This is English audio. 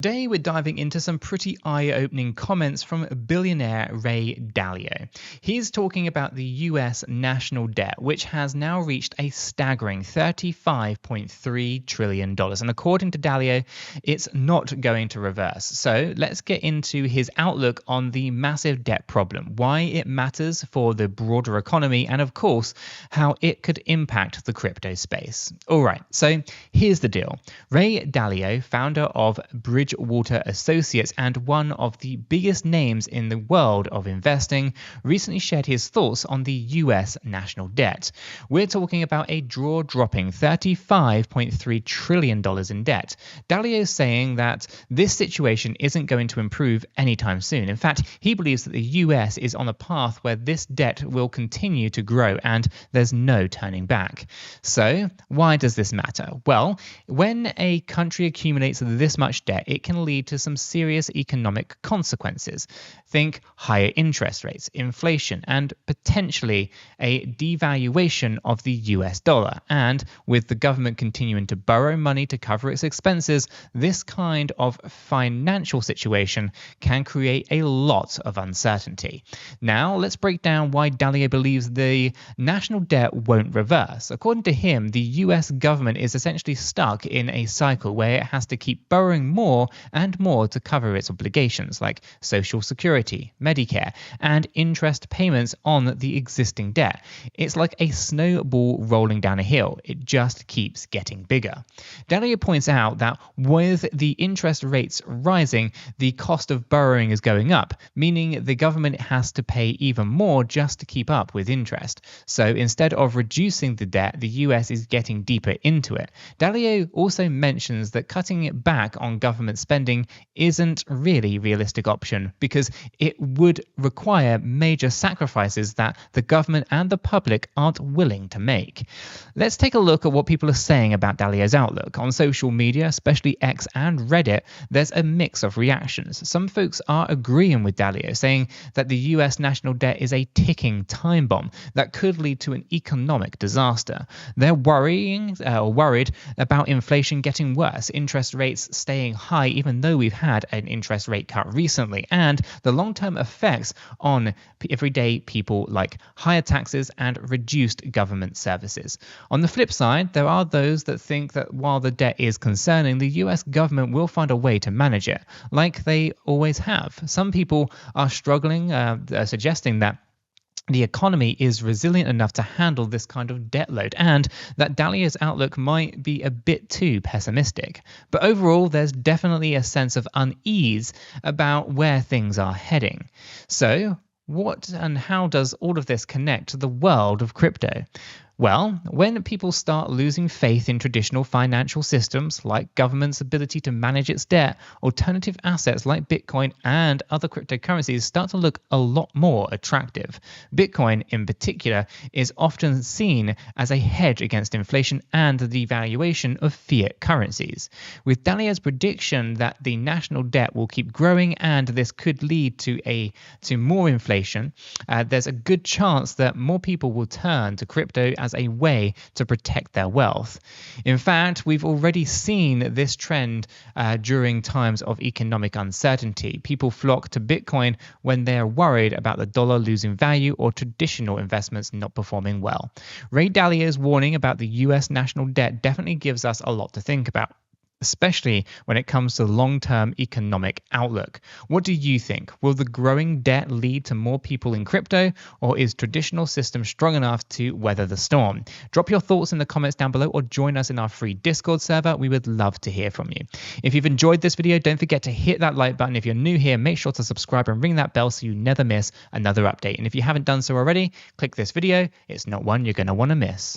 Today, we're diving into some pretty eye-opening comments from billionaire Ray Dalio. He's talking about the US national debt, which has now reached a staggering $35.3 trillion. And according to Dalio, it's not going to reverse. So let's get into his outlook on the massive debt problem, why it matters for the broader economy, and of course, how it could impact the crypto space. All right, so here's the deal. Ray Dalio, founder of 𝗕𝗘𝗪𝗔𝗥𝗘 Associates and one of the biggest names in the world of investing, recently shared his thoughts on the US national debt. We're talking about a jaw-dropping $35.3 trillion in debt. Dalio is saying that this situation isn't going to improve anytime soon. In fact, he believes that the US is on a path where this debt will continue to grow and there's no turning back. So, why does this matter? Well, when a country accumulates this much debt, it can lead to some serious economic consequences. Think higher interest rates, inflation, and potentially a devaluation of the US dollar. And with the government continuing to borrow money to cover its expenses, this kind of financial situation can create a lot of uncertainty. Now, let's break down why Dalio believes the national debt won't reverse. According to him, the US government is essentially stuck in a cycle where it has to keep borrowing more and more to cover its obligations like Social Security, Medicare, and interest payments on the existing debt. It's like a snowball rolling down a hill. It just keeps getting bigger. Dalio points out that with the interest rates rising, the cost of borrowing is going up, meaning the government has to pay even more just to keep up with interest. So instead of reducing the debt, the US is getting deeper into it. Dalio also mentions that cutting it back on government spending isn't really a realistic option because it would require major sacrifices that the government and the public aren't willing to make. Let's take a look at what people are saying about Dalio's outlook. On social media, especially X and Reddit, there's a mix of reactions. Some folks are agreeing with Dalio, saying that the US national debt is a ticking time bomb that could lead to an economic disaster. They're worried about inflation getting worse, interest rates staying high even though we've had an interest rate cut recently, and the long-term effects on everyday people like higher taxes and reduced government services. On the flip side, there are those that think that while the debt is concerning, the US government will find a way to manage it, like they always have. Some people are struggling, suggesting that the economy is resilient enough to handle this kind of debt load, and that Dalio's outlook might be a bit too pessimistic. But overall, there's definitely a sense of unease about where things are heading. So, what and how does all of this connect to the world of crypto? Well, when people start losing faith in traditional financial systems like government's ability to manage its debt, alternative assets like Bitcoin and other cryptocurrencies start to look a lot more attractive. Bitcoin, in particular, is often seen as a hedge against inflation and the devaluation of fiat currencies. With Dalio's prediction that the national debt will keep growing and this could lead to more inflation, there's a good chance that more people will turn to crypto as a way to protect their wealth. In fact, we've already seen this trend during times of economic uncertainty. People flock to Bitcoin when they are worried about the dollar losing value or traditional investments not performing well. Ray Dalio's warning about the US national debt definitely gives us a lot to think about, especially when it comes to long-term economic outlook. What do you think? Will the growing debt lead to more people in crypto, or is traditional system strong enough to weather the storm? Drop your thoughts in the comments down below or join us in our free Discord server. We would love to hear from you. If you've enjoyed this video, don't forget to hit that like button. If you're new here, make sure to subscribe and ring that bell so you never miss another update. And if you haven't done so already, click this video. It's not one you're going to want to miss.